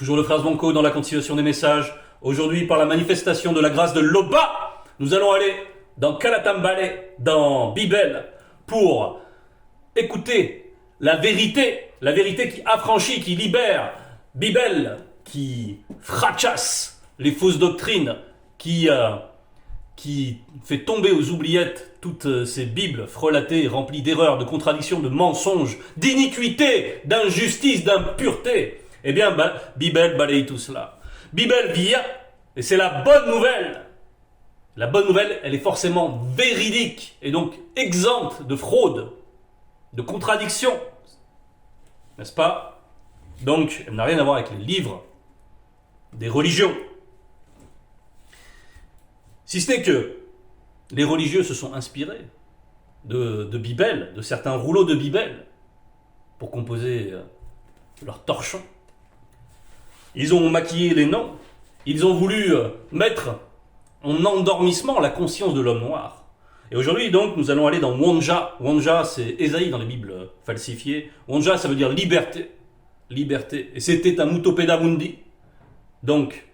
Toujours le Frère Banco dans la continuation des messages. Aujourd'hui, par la manifestation de la grâce de l'Oba, nous allons aller dans Kalatambale, dans Bibel, pour écouter la vérité qui affranchit, qui libère. Bibel, qui fracasse les fausses doctrines, qui fait tomber aux oubliettes toutes ces Bibles frelatées, remplies d'erreurs, de contradictions, de mensonges, d'iniquité, d'injustice, d'impureté. Eh bien, Bibel balaye tout cela. Bibel vient, et c'est la bonne nouvelle. La bonne nouvelle, elle est forcément véridique, et donc exempte de fraude, de contradiction. N'est-ce pas? Donc, elle n'a rien à voir avec les livres des religions. Si ce n'est que les religieux se sont inspirés de Bibel, de certains rouleaux de Bibel, pour composer leur torchon. Ils ont maquillé les noms, ils ont voulu mettre en endormissement la conscience de l'homme noir. Et aujourd'hui, donc, nous allons aller dans Wonja. Wonja, c'est Ésaïe dans les Bibles falsifiées. Wonja, ça veut dire liberté. Liberté. Et c'était un Mutopeda Mundi. Donc,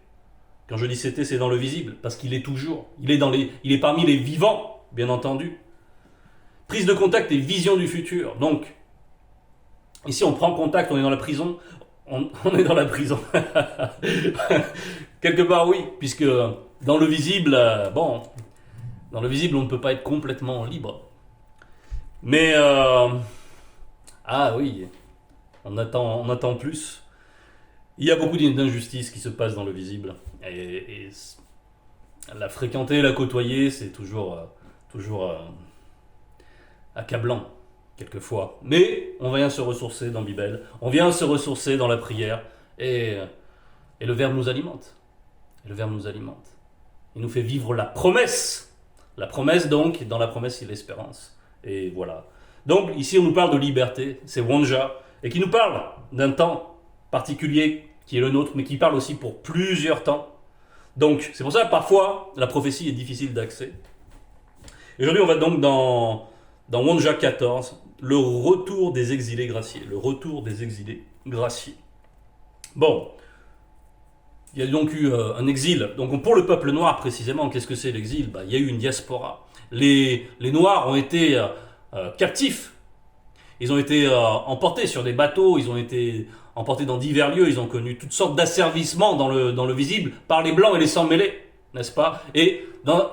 quand je dis c'était, c'est dans le visible, parce qu'il est toujours. Il est parmi les vivants, bien entendu. Prise de contact et vision du futur. Donc, ici, on prend contact, on est dans la prison. On est dans la prison. Quelque part, oui, puisque dans le visible, dans le visible, on ne peut pas être complètement libre. Mais, oui, on attend plus. Il y a beaucoup d'injustices qui se passent dans le visible. Et la fréquenter, la côtoyer, c'est toujours accablant, quelquefois. Mais on vient se ressourcer dans Bibel, on vient se ressourcer dans la prière, et le Verbe nous alimente. Et le Verbe nous alimente. Il nous fait vivre la promesse. La promesse, donc, dans la promesse, il y a l'espérance. Et voilà. Donc, ici, on nous parle de liberté, c'est Wonja, et qui nous parle d'un temps particulier qui est le nôtre, mais qui parle aussi pour plusieurs temps. Donc, c'est pour ça que parfois, la prophétie est difficile d'accès. Et aujourd'hui, on va donc dans Wonja 14, le retour des exilés graciés. Le retour des exilés graciés. Bon, il y a donc eu un exil. Donc, pour le peuple noir, précisément, qu'est-ce que c'est l'exil? Il y a eu une diaspora. Les Noirs ont été captifs. Ils ont été emportés sur des bateaux, ils ont été emportés dans divers lieux, ils ont connu toutes sortes d'asservissements dans le visible par les Blancs et les sans-mêlés, n'est-ce pas? Et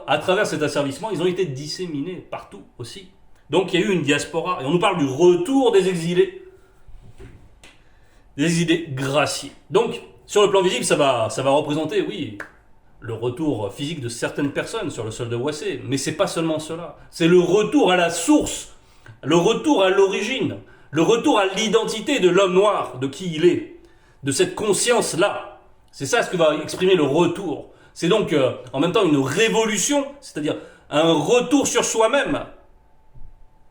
à travers cet asservissement, ils ont été disséminés partout aussi. Donc il y a eu une diaspora, et on nous parle du retour des exilés graciés. Donc, sur le plan visible, ça va représenter, oui, le retour physique de certaines personnes sur le sol de Wassé, mais c'est pas seulement cela. C'est le retour à la source, le retour à l'origine, le retour à l'identité de l'homme noir, de qui il est, de cette conscience-là. C'est ça ce que va exprimer le retour. C'est donc en même temps une révolution, c'est-à-dire un retour sur soi-même.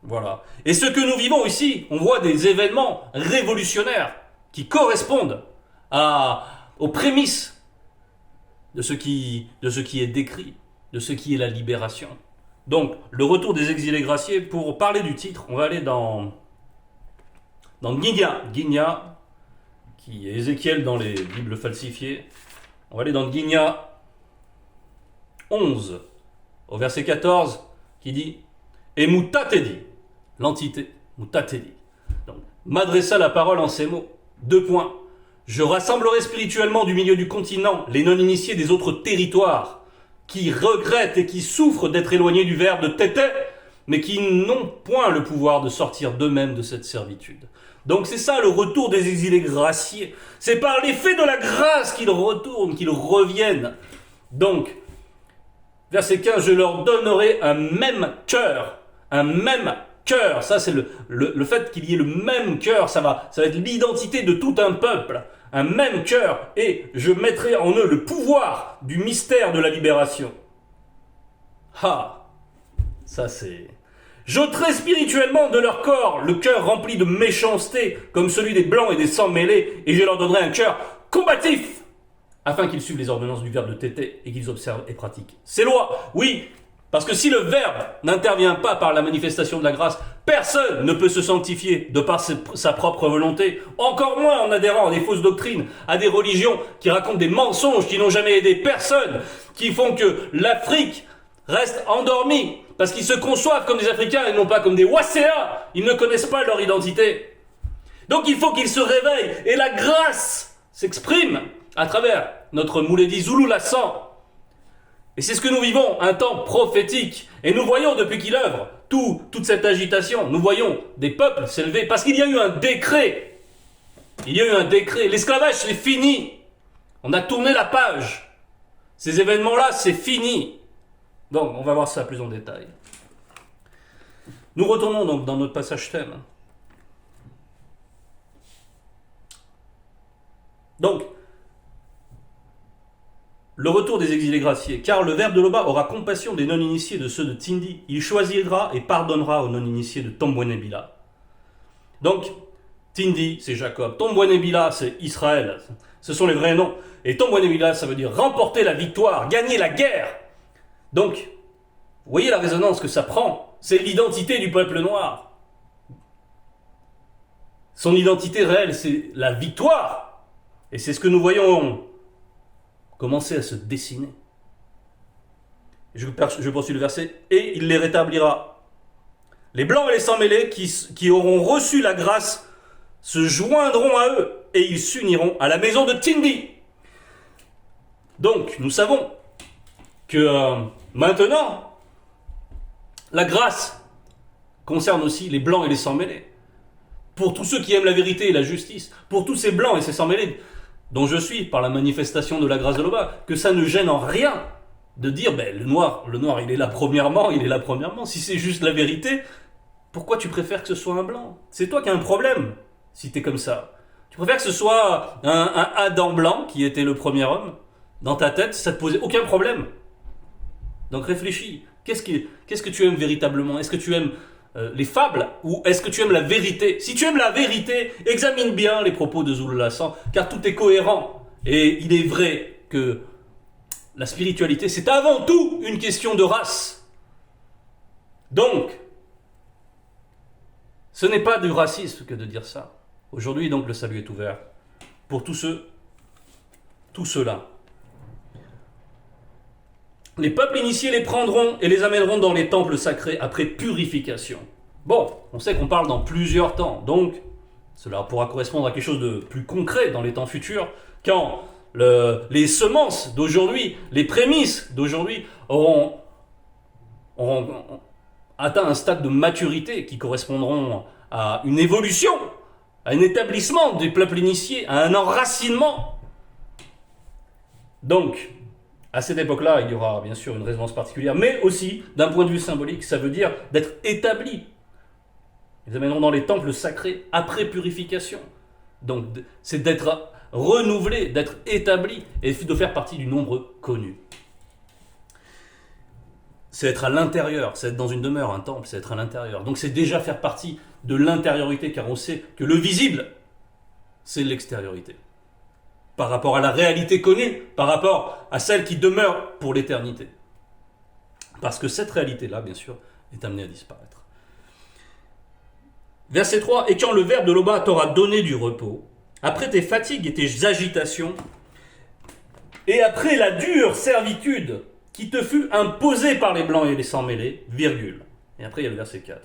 Voilà. Et ce que nous vivons ici, on voit des événements révolutionnaires qui correspondent aux prémices de ce qui est décrit, de ce qui est la libération. Donc, le retour des exilés graciés, pour parler du titre, on va aller dans Guigna, qui est Ézéchiel dans les Bibles falsifiées. On va aller dans Guigna 11, au verset 14, qui dit « Et Mutatedi », l'entité, Mutatedi. Donc, m'adressa la parole en ces mots. 2 points. Je rassemblerai spirituellement du milieu du continent les non-initiés des autres territoires, qui regrettent et qui souffrent d'être éloignés du verbe de Tété, mais qui n'ont point le pouvoir de sortir d'eux-mêmes de cette servitude. Donc c'est ça le retour des exilés graciés. C'est par l'effet de la grâce qu'ils retournent, qu'ils reviennent. Donc, verset 15, je leur donnerai un même cœur. Un même cœur. Ça c'est le fait qu'il y ait le même cœur, ça va être l'identité de tout un peuple. Un même cœur, et je mettrai en eux le pouvoir du mystère de la libération. Ça c'est... J'ôterai spirituellement de leur corps le cœur rempli de méchanceté, comme celui des blancs et des sans-mêlés, et je leur donnerai un cœur combatif, afin qu'ils suivent les ordonnances du verbe de Tété et qu'ils observent et pratiquent ces lois. Oui, parce que si le verbe n'intervient pas par la manifestation de la grâce, Personne ne peut se sanctifier de par sa propre volonté, encore moins en adhérant à des fausses doctrines, à des religions qui racontent des mensonges qui n'ont jamais aidé personne, qui font que l'Afrique reste endormie, parce qu'ils se conçoivent comme des Africains et non pas comme des Wasséens. Ils ne connaissent pas leur identité. Donc il faut qu'ils se réveillent, et la grâce s'exprime à travers notre Mouledi Zoulou Lassan. Et c'est ce que nous vivons, un temps prophétique. Et nous voyons depuis qu'il œuvre toute cette agitation, nous voyons des peuples s'élever, parce qu'il y a eu un décret. Il y a eu un décret. L'esclavage, c'est fini. On a tourné la page. Ces événements-là, c'est fini. Donc, on va voir ça plus en détail. Nous retournons donc dans notre passage thème. Donc, le retour des exilés graciés. Car le Verbe de l'Oba aura compassion des non-initiés de ceux de Tindi. Il choisira et pardonnera aux non-initiés de Tombouenebila. Donc, Tindi, c'est Jacob. Tombouenebila, c'est Israël. Ce sont les vrais noms. Et Tombouenebila, ça veut dire remporter la victoire, gagner la guerre. Donc, vous voyez la résonance que ça prend. C'est l'identité du peuple noir. Son identité réelle, c'est la victoire. Et c'est ce que nous voyons commencer à se dessiner. Je poursuis le verset. Et il les rétablira. Les blancs et les sans-mêlés qui auront reçu la grâce se joindront à eux et ils s'uniront à la maison de Tindi. Donc, nous savons que maintenant, la grâce concerne aussi les blancs et les sans-mêlés. Pour tous ceux qui aiment la vérité et la justice, pour tous ces blancs et ces sans-mêlés dont je suis, par la manifestation de la grâce de l'Oba, que ça ne gêne en rien de dire, le noir, il est là premièrement, Si c'est juste la vérité, pourquoi tu préfères que ce soit un blanc? C'est toi qui as un problème, si t'es comme ça. Tu préfères que ce soit un Adam blanc, qui était le premier homme, dans ta tête, ça te posait aucun problème. Donc réfléchis, qu'est-ce que tu aimes véritablement? Est-ce que tu aimes les fables, ou est-ce que tu aimes la vérité? Si tu aimes la vérité, examine bien les propos de Zoulou Lassan, car tout est cohérent. Et il est vrai que la spiritualité, c'est avant tout une question de race. Donc, ce n'est pas du racisme que de dire ça. Aujourd'hui, donc, le salut est ouvert pour tous ceux-là. Les peuples initiés les prendront et les amèneront dans les temples sacrés après purification. Bon, on sait qu'on parle dans plusieurs temps, donc cela pourra correspondre à quelque chose de plus concret dans les temps futurs, quand les semences d'aujourd'hui, les prémices d'aujourd'hui auront atteint un stade de maturité qui correspondront à une évolution, à un établissement des peuples initiés, à un enracinement. Donc, à cette époque-là, il y aura bien sûr une résonance particulière, mais aussi, d'un point de vue symbolique, ça veut dire d'être établi. Ils amèneront dans les temples sacrés après purification. Donc, c'est d'être renouvelé, d'être établi, et de faire partie du nombre connu. C'est être à l'intérieur, c'est être dans une demeure, un temple, c'est être à l'intérieur. Donc c'est déjà faire partie de l'intériorité, car on sait que le visible, c'est l'extériorité. Par rapport à la réalité connue, par rapport à celle qui demeure pour l'éternité. Parce que cette réalité-là, bien sûr, est amenée à disparaître. Verset 3, « Et quand le Verbe de l'Oba t'aura donné du repos, après tes fatigues et tes agitations, et après la dure servitude qui te fut imposée par les Blancs et les sans-mêlés, virgule. » Et après, il y a le verset 4.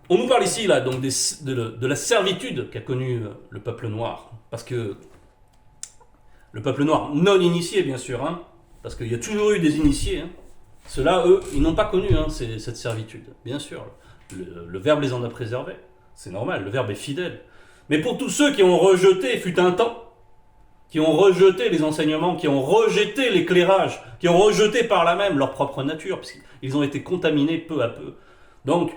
On nous parle ici là, donc de la servitude qu'a connue le peuple noir. Parce que le peuple noir non initié, bien sûr, parce qu'il y a toujours eu des initiés. Ceux-là, eux, ils n'ont pas connu cette servitude. Bien sûr, le Verbe les en a préservés. C'est normal, le Verbe est fidèle. Mais pour tous ceux qui ont rejeté, fut un temps, qui ont rejeté les enseignements, qui ont rejeté l'éclairage, qui ont rejeté par là même leur propre nature, parce qu'ils ont été contaminés peu à peu. Donc,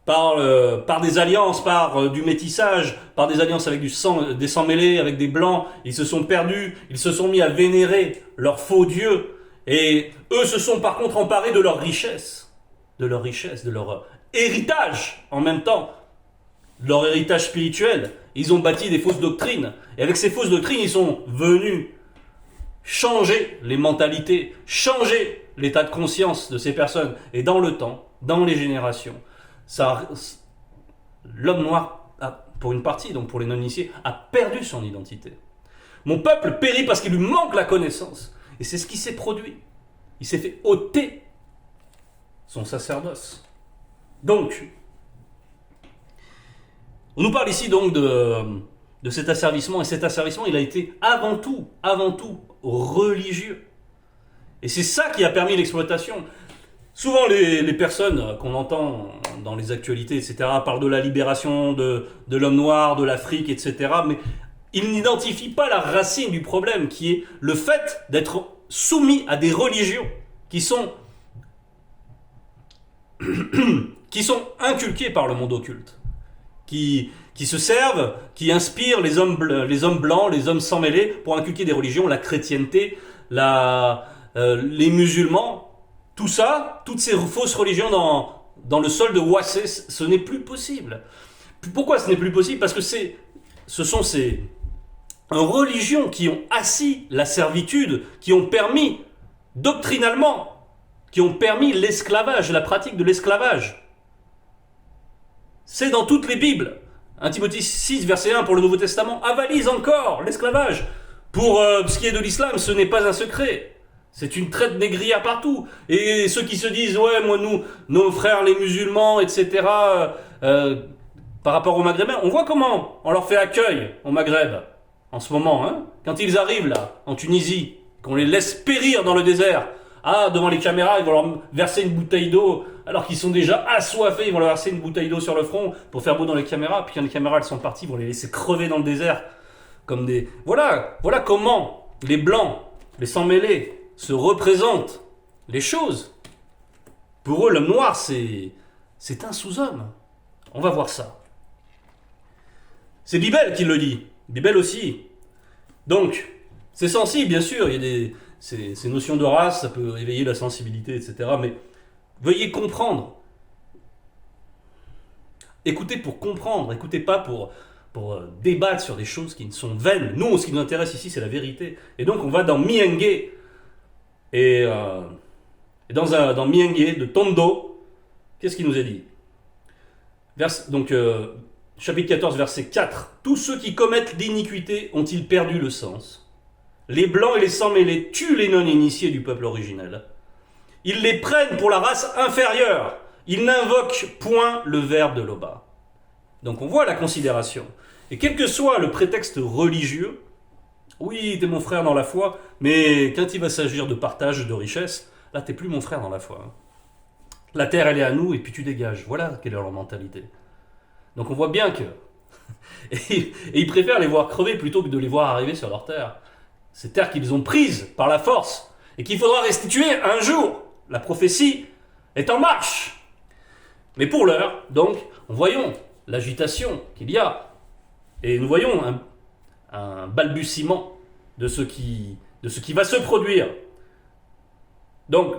par des alliances, par du métissage, par des alliances avec des sans-mêlés, avec des blancs, ils se sont perdus, ils se sont mis à vénérer leurs faux dieux, et eux se sont par contre emparés de leur richesse, de leur héritage en même temps, de leur héritage spirituel. Ils ont bâti des fausses doctrines, et avec ces fausses doctrines, ils sont venus changer les mentalités, changer l'état de conscience de ces personnes, et dans le temps, dans les générations. Ça, l'homme noir, pour une partie, donc pour les non-initiés, a perdu son identité. Mon peuple périt parce qu'il lui manque la connaissance. Et c'est ce qui s'est produit. Il s'est fait ôter son sacerdoce. Donc, on nous parle ici donc de cet asservissement. Et cet asservissement, il a été avant tout religieux. Et c'est ça qui a permis l'exploitation. Souvent, les personnes qu'on entend dans les actualités, etc., parlent de la libération de l'homme noir, de l'Afrique, etc., mais ils n'identifient pas la racine du problème, qui est le fait d'être soumis à des religions qui sont inculquées par le monde occulte, qui se servent, qui inspirent les hommes blancs, les hommes sans mêlés, pour inculquer des religions, la chrétienté, les musulmans. Tout ça, toutes ces fausses religions dans le sol de Ouassé, ce n'est plus possible. Pourquoi ce n'est plus possible? Parce que ce sont ces religions qui ont assis la servitude, qui ont permis, doctrinalement, qui ont permis l'esclavage, la pratique de l'esclavage. C'est dans toutes les Bibles. 1 Timothée 6, verset 1 pour le Nouveau Testament, avalise encore l'esclavage. Pour ce qui est de l'islam, ce n'est pas un secret. C'est une traite négrière partout. Et ceux qui se disent, ouais, moi, nos frères les musulmans, etc., par rapport aux Maghrébins, on voit comment on leur fait accueil au Maghreb, en ce moment, hein, quand ils arrivent là, en Tunisie, qu'on les laisse périr dans le désert. Ah, devant les caméras, ils vont leur verser une bouteille d'eau, alors qu'ils sont déjà assoiffés, ils vont leur verser une bouteille d'eau sur le front pour faire beau dans les caméras, puis quand les caméras elles sont parties, ils vont les laisser crever dans le désert. Comme des... Voilà comment les Blancs, les sans-mêlés, se représentent les choses. Pour eux, l'homme noir, c'est un sous-homme. On va voir ça. C'est Bibel qui le dit. Bibel aussi. Donc, c'est sensible, bien sûr. Il y a ces notions de race, ça peut éveiller la sensibilité, etc. Mais veuillez comprendre. Écoutez pour comprendre. Écoutez pas pour débattre sur des choses qui sont vaines. Nous, ce qui nous intéresse ici, c'est la vérité. Et donc, on va dans Miengue. Et dans Miengue de Tondo, qu'est-ce qu'il nous est dit? Chapitre 14, verset 4. Tous ceux qui commettent l'iniquité ont-ils perdu le sens? Les blancs et les sans-mêlés tuent les non-initiés du peuple originel. Ils les prennent pour la race inférieure. Ils n'invoquent point le verbe de l'Oba. Donc on voit la considération. Et quel que soit le prétexte religieux, oui, t'es mon frère dans la foi, mais quand il va s'agir de partage de richesse, là, t'es plus mon frère dans la foi. Hein. La terre, elle est à nous, et puis tu dégages. Voilà quelle est leur mentalité. Donc on voit bien que... et ils préfèrent les voir crever plutôt que de les voir arriver sur leur terre. Ces terres qu'ils ont prises par la force, et qu'il faudra restituer un jour. La prophétie est en marche. Mais pour l'heure, donc, voyons l'agitation qu'il y a, et nous voyons un balbutiement de ce qui va se produire. Donc,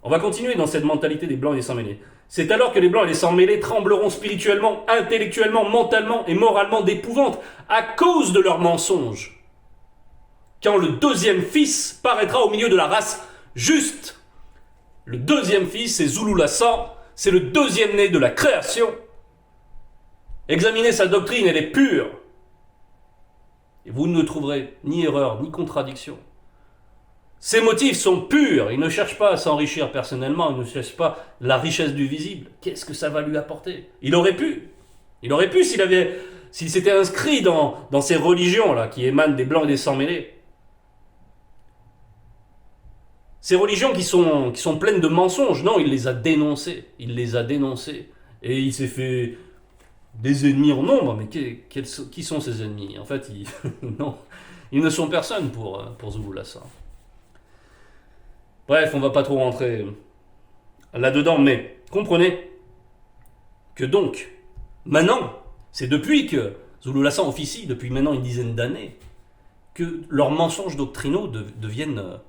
on va continuer dans cette mentalité des Blancs et des sans-mêlés. C'est alors que les Blancs et les sans-mêlés trembleront spirituellement, intellectuellement, mentalement et moralement d'épouvante à cause de leurs mensonges. Quand le deuxième fils paraîtra au milieu de la race juste. Le deuxième fils, c'est Zululassa, c'est le deuxième né de la création. Examinez sa doctrine, elle est pure. Et vous ne trouverez ni erreur, ni contradiction. Ses motifs sont purs. Il ne cherche pas à s'enrichir personnellement. Il ne cherche pas la richesse du visible. Qu'est-ce que ça va lui apporter? Il aurait pu s'il s'était inscrit dans ces religions-là qui émanent des Blancs et des sans-mêlés. Ces religions qui sont pleines de mensonges. Non, il les a dénoncées. Et il s'est fait des ennemis en nombre. Mais qui sont ces ennemis? En fait, non, ils ne sont personne pour Zululassa. Bref, on ne va pas trop rentrer là-dedans, mais comprenez que donc, maintenant, c'est depuis que Zululassa officie, depuis maintenant une dizaine d'années, que leurs mensonges doctrinaux deviennent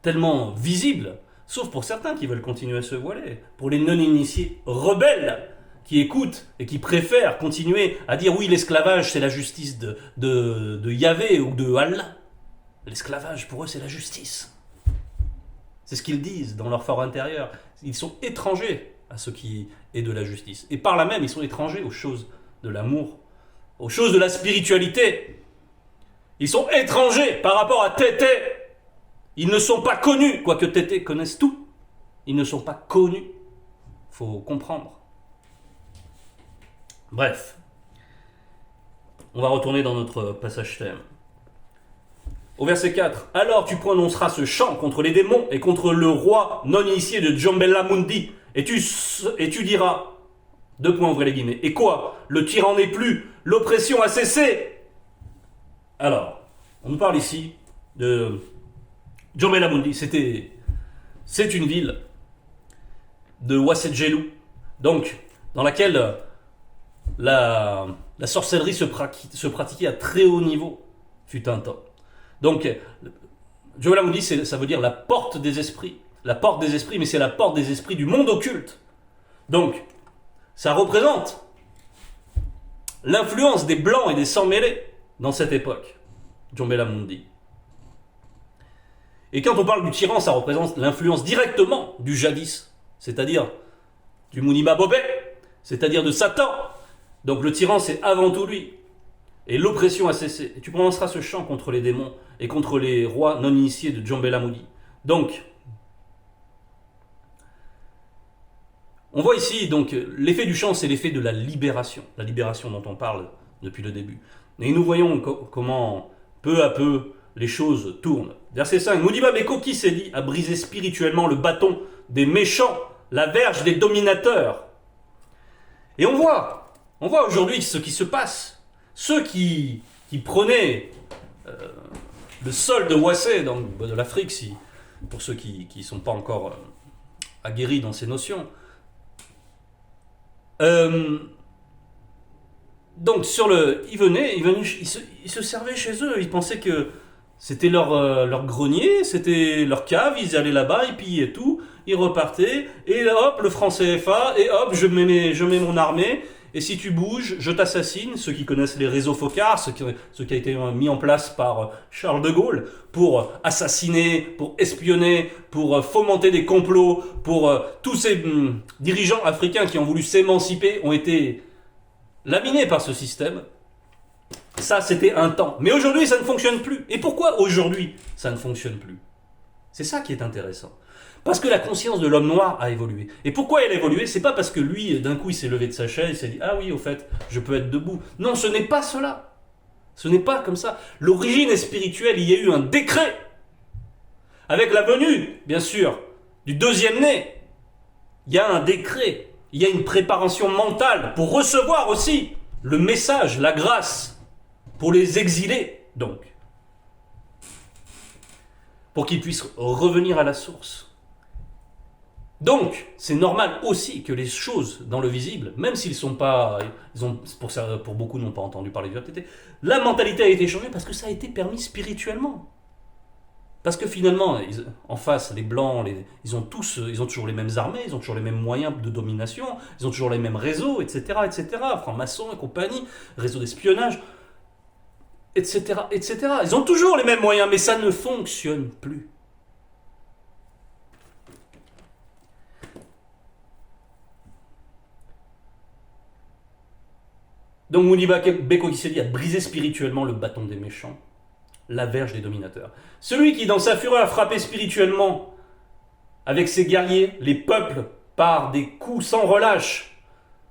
tellement visibles, sauf pour certains qui veulent continuer à se voiler, pour les non-initiés rebelles qui écoutent et qui préfèrent continuer à dire oui, l'esclavage c'est la justice de Yahvé ou de Allah. L'esclavage, pour eux, c'est la justice. C'est ce qu'ils disent dans leur fort intérieur. Ils sont étrangers à ce qui est de la justice. Et par là même, ils sont étrangers aux choses de l'amour, aux choses de la spiritualité. Ils sont étrangers par rapport à Tété. Ils ne sont pas connus, quoique Tété connaisse tout. Ils ne sont pas connus. Il faut comprendre. Bref. On va retourner dans notre passage thème. Au verset 4. Alors tu prononceras ce chant contre les démons et contre le roi non initié de Djombella Mundi. Et tu diras, ouvrez les guillemets, et quoi? Le tyran n'est plus, l'oppression a cessé. Alors, on nous parle ici de Djombella Mundi. C'est une ville de Wassedjelou, donc dans laquelle la sorcellerie se pratiquait à très haut niveau, fut un temps. Donc, Djombella Mundi, ça veut dire la porte des esprits. La porte des esprits, mais c'est la porte des esprits du monde occulte. Donc, ça représente l'influence des Blancs et des sans-mêlés dans cette époque, Djombella Mundi. Et quand on parle du tyran, ça représente l'influence directement du jadis, c'est-à-dire du Muniba Bobé, c'est-à-dire de Satan. Donc le tyran, c'est avant tout lui. Et l'oppression a cessé. Et tu prononceras ce chant contre les démons et contre les rois non initiés de Djombella Mundi. Donc, on voit ici, donc, l'effet du chant, c'est l'effet de la libération dont on parle depuis le début. Et nous voyons comment, peu à peu, les choses tournent. Verset 5, Modiba Beko Kisedi a brisé spirituellement le bâton des méchants, la verge des dominateurs. Et on voit aujourd'hui ce qui se passe. Ceux qui prenaient le sol de Wassé, donc de l'Afrique, pour ceux qui ne sont pas encore aguerris dans ces notions, donc ils se servaient chez eux, ils pensaient que c'était leur grenier, c'était leur cave, ils allaient là-bas, ils pillaient tout, ils repartaient, et hop, le franc CFA, et hop, je mets mon armée, et si tu bouges, je t'assassine. Ceux qui connaissent les réseaux Foccart, ce qui a été mis en place par Charles de Gaulle, pour assassiner, pour espionner, pour fomenter des complots, pour tous ces dirigeants africains qui ont voulu s'émanciper, ont été laminés par ce système. Ça, c'était un temps. Mais aujourd'hui, ça ne fonctionne plus. Et pourquoi aujourd'hui, ça ne fonctionne plus? C'est ça qui est intéressant. Parce que la conscience de l'homme noir a évolué. Et pourquoi elle a évolué? C'est pas parce que lui, d'un coup, il s'est levé de sa chaise, il s'est dit « Ah oui, au fait, je peux être debout ». Non, ce n'est pas cela. Ce n'est pas comme ça. L'origine est spirituelle. Il y a eu un décret. Avec la venue, bien sûr, du deuxième né, il y a un décret. Il y a une préparation mentale pour recevoir aussi le message, la grâce, pour les exilés, donc. Pour qu'ils puissent revenir à la source. Donc, c'est normal aussi que les choses dans le visible, même s'ils sont pas, pour beaucoup n'ont pas entendu parler de RTT, la mentalité a été changée parce que ça a été permis spirituellement. Parce que finalement, en face, les Blancs, ils ont toujours les mêmes armées, ils ont toujours les mêmes moyens de domination, ils ont toujours les mêmes réseaux, etc., etc., francs-maçons et compagnie, réseaux d'espionnage, etc., etc. Ils ont toujours les mêmes moyens, mais ça ne fonctionne plus. Donc Muniba Beko Kisedi a brisé spirituellement le bâton des méchants, la verge des dominateurs. Celui qui, dans sa fureur, a frappé spirituellement avec ses guerriers, les peuples, par des coups sans relâche.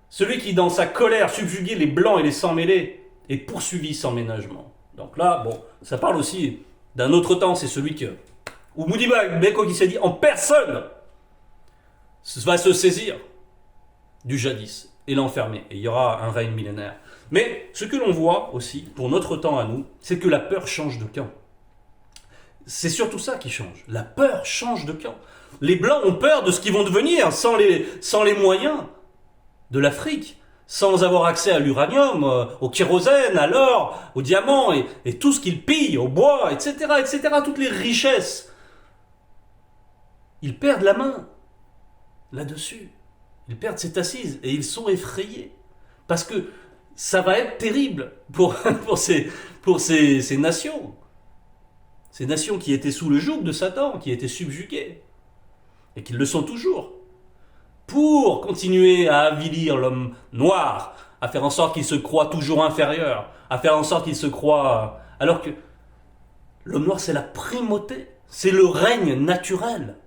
Celui qui, dans sa colère, subjuguait les blancs et les sans-mêlés, est poursuivi sans ménagement. Donc là, bon, ça parle aussi d'un autre temps, c'est celui où Muniba Beko Kisedi, en personne, va se saisir du jadis et l'enfermer. Et il y aura un règne millénaire. Mais ce que l'on voit aussi, pour notre temps à nous, c'est que la peur change de camp. C'est surtout ça qui change. La peur change de camp. Les Blancs ont peur de ce qu'ils vont devenir sans les moyens de l'Afrique, sans avoir accès à l'uranium, au kérosène, à l'or, au diamant, et tout ce qu'ils pillent, au bois, etc., etc., toutes les richesses. Ils perdent la main là-dessus. Ils perdent cette assise et ils sont effrayés. Parce que ça va être terrible pour ces nations. Ces nations qui étaient sous le joug de Satan, qui étaient subjuguées. et qu'ils le sont toujours, pour continuer à avilir l'homme noir, à faire en sorte qu'il se croit toujours inférieur, à faire en sorte qu'il se croit... Alors que l'homme noir, c'est la primauté, c'est le règne naturel.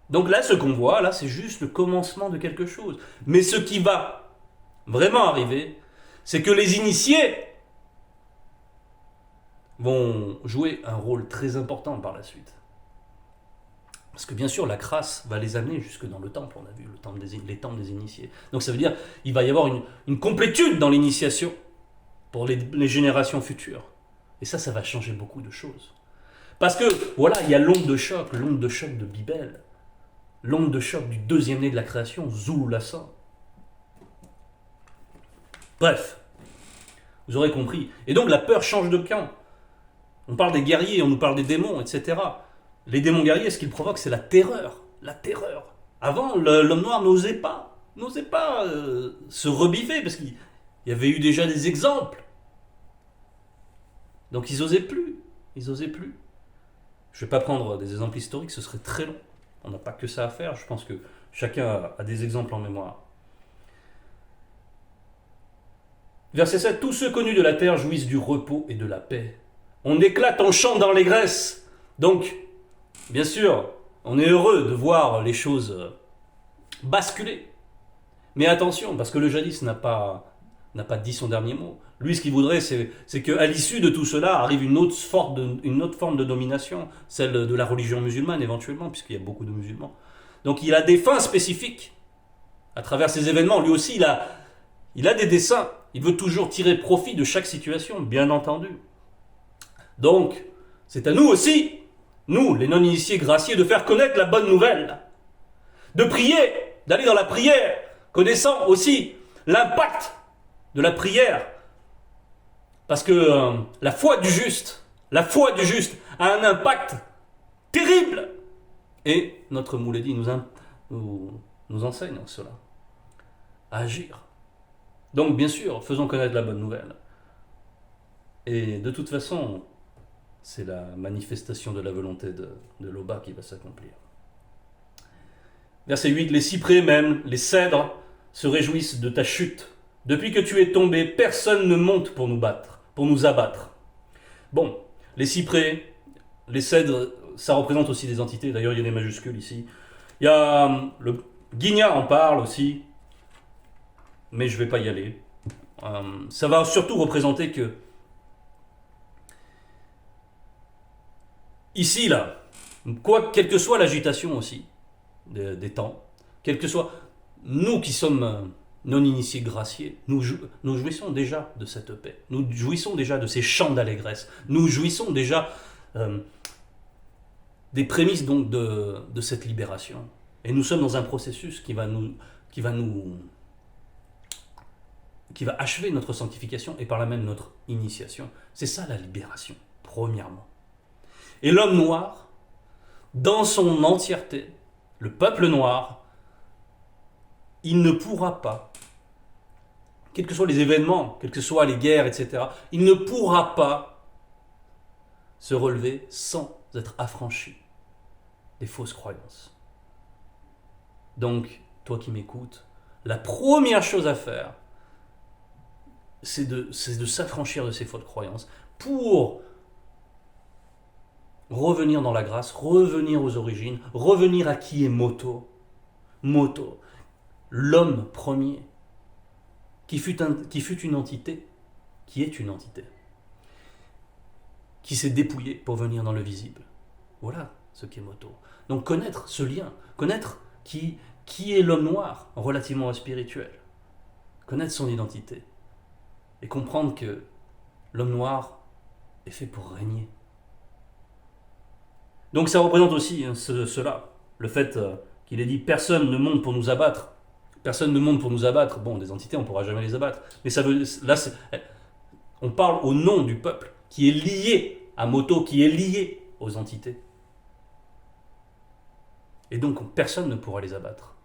Donc là, ce qu'on voit, là, c'est juste le commencement de quelque chose. Mais ce qui va vraiment arriver, c'est que les initiés vont jouer un rôle très important par la suite. Parce que bien sûr, la crasse va les amener jusque dans le temple, on a vu, les temples des initiés. Donc ça veut dire qu'il va y avoir une complétude dans l'initiation pour les générations futures. Et ça va changer beaucoup de choses. Parce que, voilà, il y a l'onde de choc de Bibel, l'onde de choc du deuxième né de la création, Zulu-Lassa. Bref, vous aurez compris. Et donc la peur change de camp. On parle des guerriers, on nous parle des démons, etc. Les démons guerriers, ce qu'ils provoquent, c'est la terreur. La terreur. Avant, l'homme noir n'osait pas se rebiffer, parce qu'il y avait eu déjà des exemples. Donc ils n'osaient plus. Je ne vais pas prendre des exemples historiques, ce serait très long. On n'a pas que ça à faire, je pense que chacun a des exemples en mémoire. Verset 7. Tous ceux connus de la terre jouissent du repos et de la paix. On éclate en chant dans l'allégresse. Donc, bien sûr, on est heureux de voir les choses basculer. Mais attention, parce que le jadis n'a pas dit son dernier mot. Lui, ce qu'il voudrait, c'est qu'à l'issue de tout cela arrive une autre forme de domination, celle de la religion musulmane éventuellement, puisqu'il y a beaucoup de musulmans. Donc il a des fins spécifiques à travers ces événements. Lui aussi, il a des desseins. Il veut toujours tirer profit de chaque situation, bien entendu. Donc, c'est à nous aussi, nous, les non-initiés graciés, de faire connaître la bonne nouvelle. De prier, d'aller dans la prière, connaissant aussi l'impact de la prière. Parce que la foi du juste a un impact terrible. Et notre Mouledi nous enseigne cela, à agir. Donc bien sûr, faisons connaître la bonne nouvelle. Et de toute façon, c'est la manifestation de la volonté de l'Oba qui va s'accomplir. Verset 8, les cyprès même, les cèdres, se réjouissent de ta chute. Depuis que tu es tombé, personne ne monte pour nous abattre. Bon, les cyprès, les cèdres, ça représente aussi des entités. D'ailleurs, il y a des majuscules ici. Il y a le Guignard en parle aussi, mais je ne vais pas y aller. Ça va surtout représenter que ici, là, quelle que soit l'agitation aussi des temps, quel que soit, nous qui sommes non-initiés graciés, nous jouissons déjà de cette paix. Nous jouissons déjà de ces chants d'allégresse. Nous jouissons déjà des prémices donc de cette libération. Et nous sommes dans un processus qui va achever notre sanctification et par là même notre initiation. C'est ça la libération, premièrement. Et l'homme noir, dans son entièreté, le peuple noir, il ne pourra pas, quels que soient les événements, quelles que soient les guerres, etc., il ne pourra pas se relever sans être affranchi des fausses croyances. Donc, toi qui m'écoutes, la première chose à faire, c'est de s'affranchir de ces fausses croyances pour revenir dans la grâce, revenir aux origines, revenir à qui est Moto. Moto, l'homme premier, qui fut une entité, qui est une entité, qui s'est dépouillé pour venir dans le visible. Voilà ce qu'est Moto. Donc connaître ce lien, connaître qui est l'homme noir relativement spirituel, connaître son identité, et comprendre que l'homme noir est fait pour régner. Donc ça représente aussi cela, le fait qu'il ait dit « personne ne monte pour nous abattre ». Personne ne monte pour nous abattre. Bon, des entités, on ne pourra jamais les abattre. Mais on parle au nom du peuple, qui est lié à Moto, qui est lié aux entités. Et donc, personne ne pourra les abattre.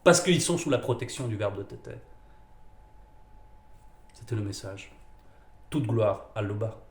Parce qu'ils sont sous la protection du Verbe de Tété. C'était le message. Toute gloire à l'Oba.